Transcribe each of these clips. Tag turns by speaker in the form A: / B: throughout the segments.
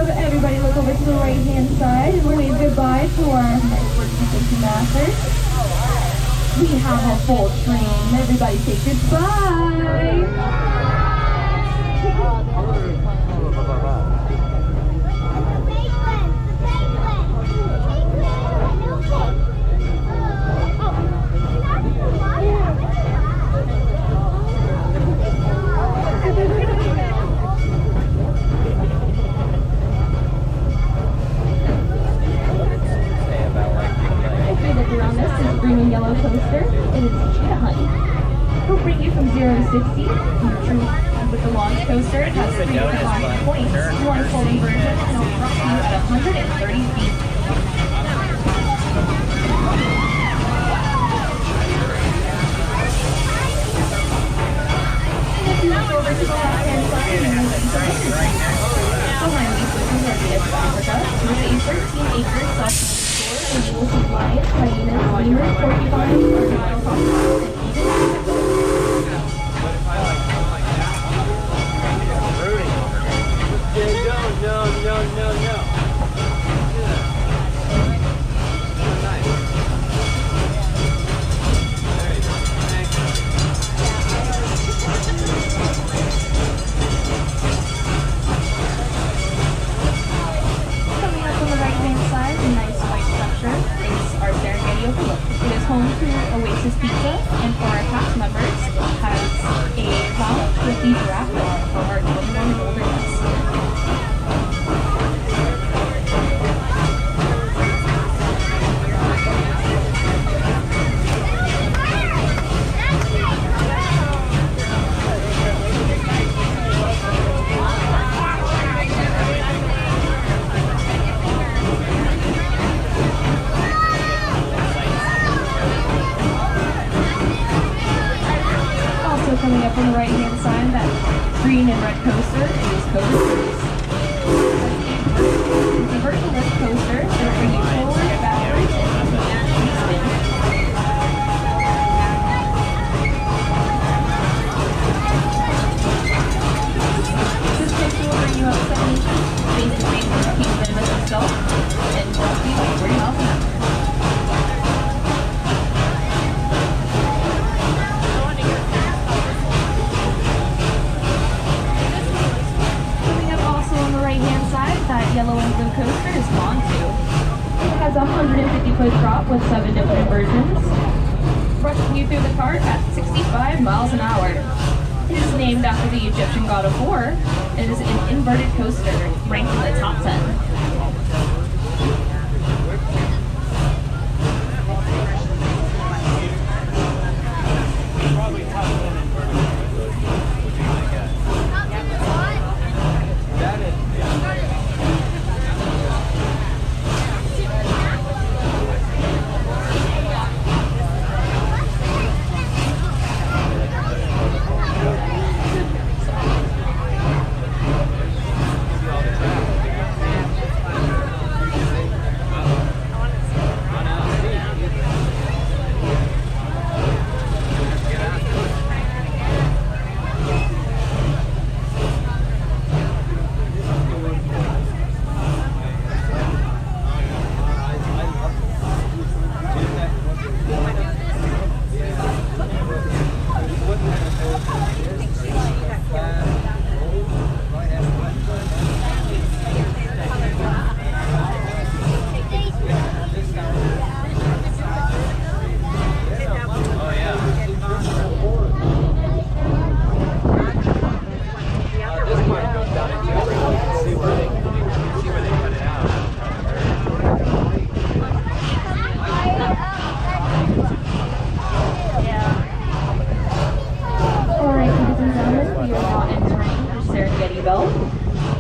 A: Everybody look over to the right-hand side and wave goodbye to our nice masters. We have a full train. Everybody say goodbye. Green and yellow coaster. It is Cheetah Hunt. We'll bring you from 0 to 60. With the launch coaster, it has 3 defined points, one full inversion, and it'll drop you at 130 feet. And if you look over to the left-hand side, you will see the behind these switches are the edge of Africa, with a 13-acre self and you will see lions, hyenas, lemurs, porcupines, crocodiles, crocodiles, and even
B: No.
A: Coming up on the right-hand side, a nice white structure is our Serengeti Overlook. It is home to Oasis Pizza, and for our cast members, it has a lounge with the Giraffes for our 21 and older guests. Coming up on the right-hand side, that green and red coaster is Cobra. It's a vertical lift coaster that will bring you forward, backwards, and spin. This coaster will bring you up 7 feet, basically keep the lift itself, and drop you at 40 miles an hour. That yellow and blue coaster is Montu. It has a 150-foot drop with 7 different inversions, rushing you through the cart at 65 miles an hour. It is named after the Egyptian god of war. It is an inverted coaster ranked in the top 10.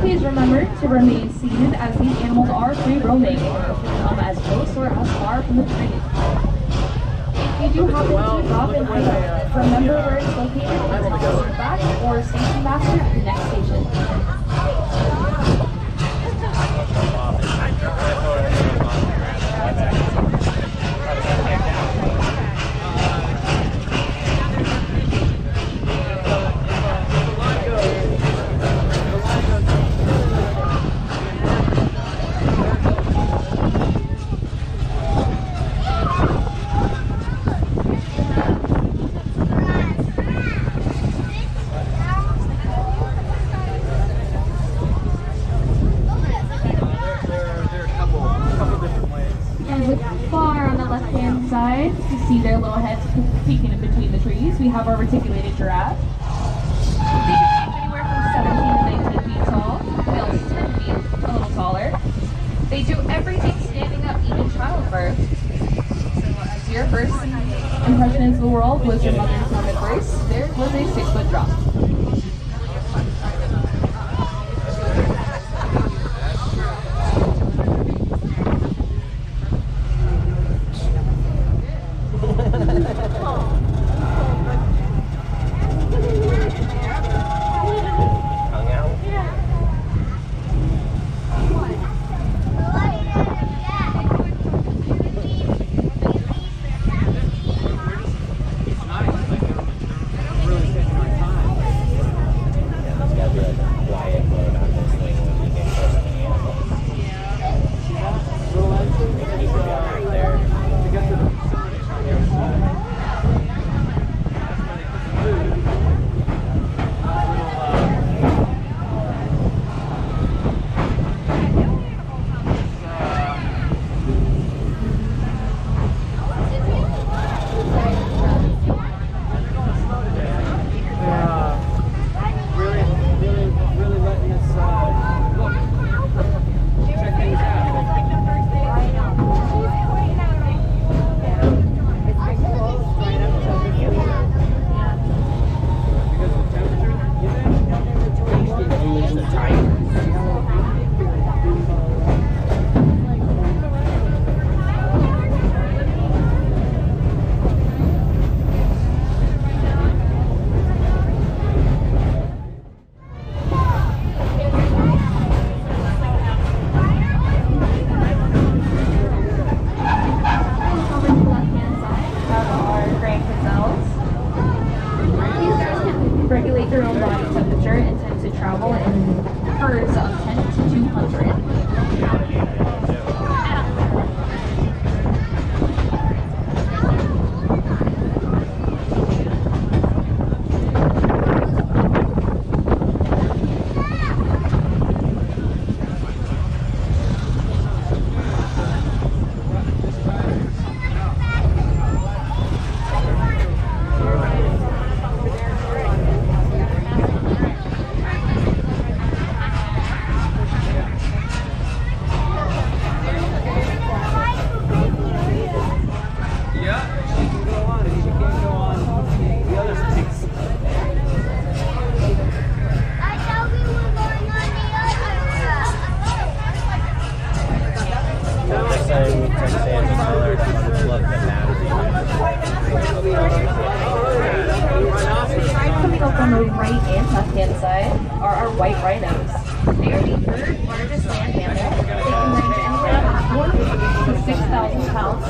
A: Please remember to remain seated as these animals are free roaming. Come as close or as far from the tree. If you do happen to drop an item, remember where it's located and tell us back or station master at the next station.
B: to be like a quiet mode on this thing when you get close to the animals. Maybe you could be right there.
A: Regulate their own body temperature and tend to travel in herds of 10 to 200. Coming up on the right and left-hand side are our White Rhinos. They are the third largest land mammal. They can range anywhere from 4 to 6,000 pounds.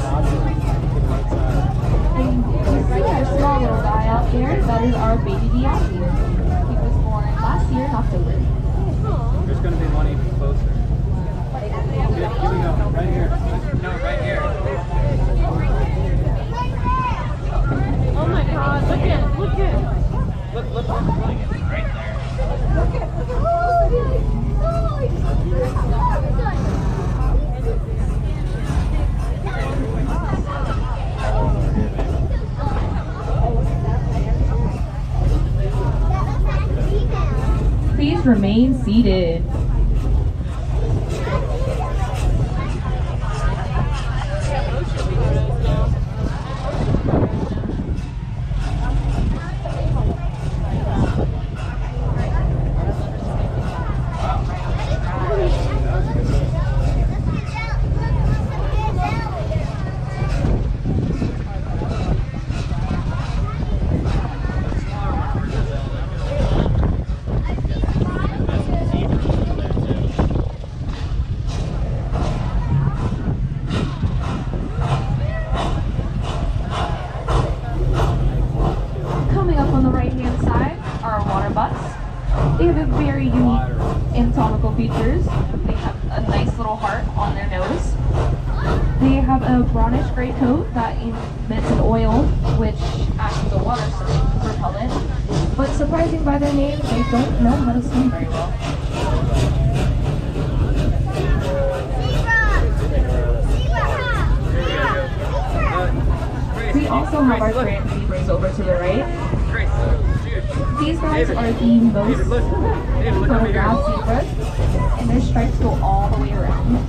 A: And you see our small little guy out there, that is our baby Giraffes. He was born last year in October.
C: There's going to be one even closer. Here we go, right here. No, right here.
A: Oh my god, look at.
C: Look, right there.
A: Please remain seated. They have a very unique anatomical features. They have a nice little heart on their nose. They have a brownish gray coat that emits an oil which acts as a water repellent. But surprising by their name, they don't know how to swim very well. We also have our grand zebras over to the right. These guys are the most photographed zebras, and their stripes go all the way around.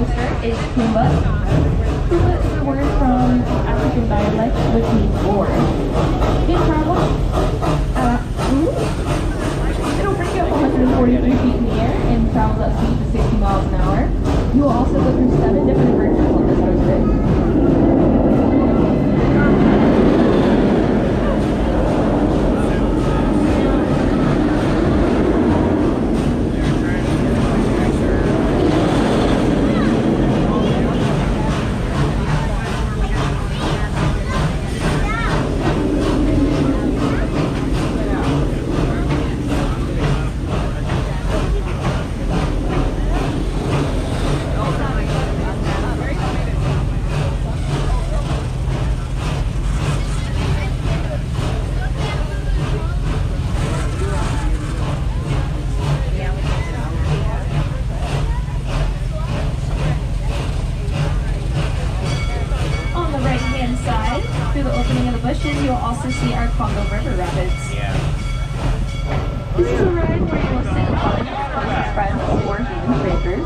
A: coaster is Kumba. Kumba is a word from African dialect which means board. It travels it'll bring you up 143 feet in the air and travels at speed to 60 miles an hour. You will also go through 7 different versions on this coaster. You'll also see our Congo River rapids.
B: Yeah.
A: This is a ride where you will sit and fun with friends or even strangers.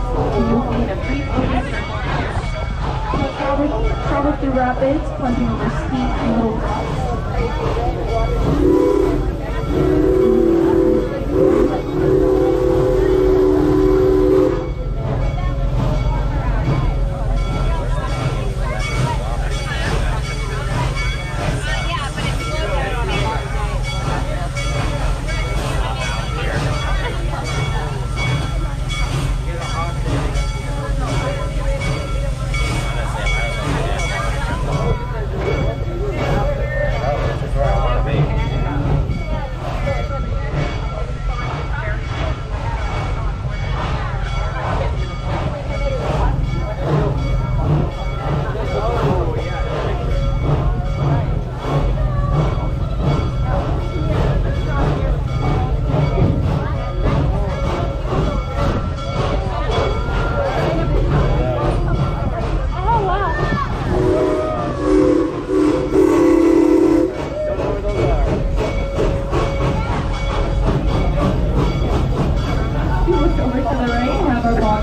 A: You'll be in a free floating circle. You'll travel through rapids, plunging over steep and little drops.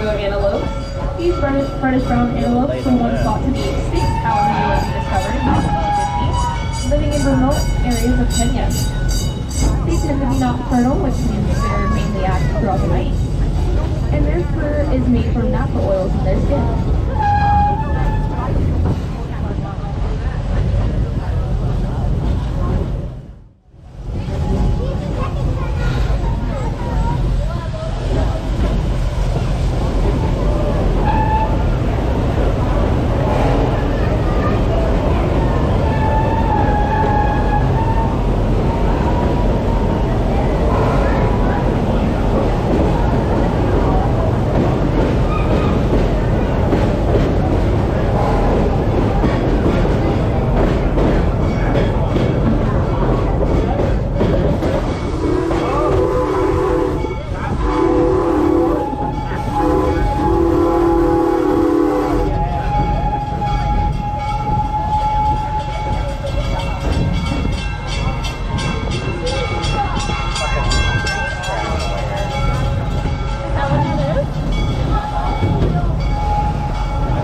A: Antelopes. These reddish brown antelopes were once thought to be extinct, however they were rediscovered in 1950, living in remote areas of Kenya. They tend to be nocturnal, which means they're mainly active throughout the night. And their fur is made from natural oils in their skin.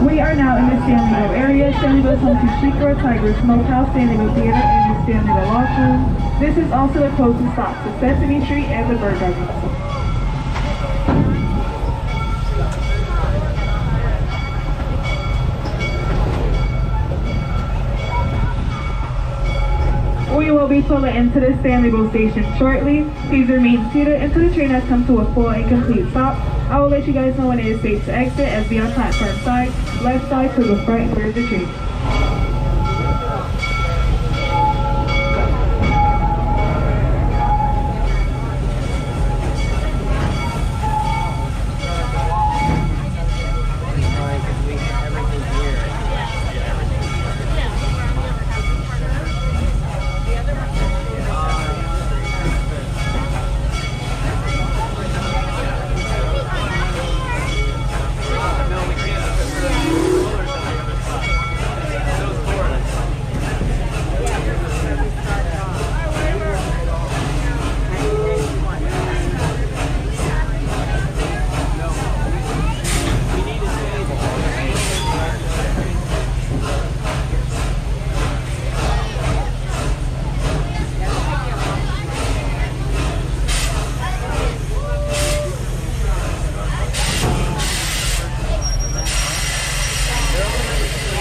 D: We are now in the Stanleyville area. Stanleyville is home to Cheetah Tigers Smokehouse, Stanleyville Theater, and the Stanleyville Law School. This is also the closest stop to Sesame Street and the Busch Gardens. We will be pulling into the Stanleyville station shortly. Please remain seated until the train has come to a full and complete stop. I will let you guys know when it is safe to exit as we are platform side, left side to the front and rear of the train.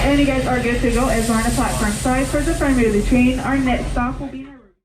D: And you guys are good to go as we're on the platform side. For the primary train, our next stop will be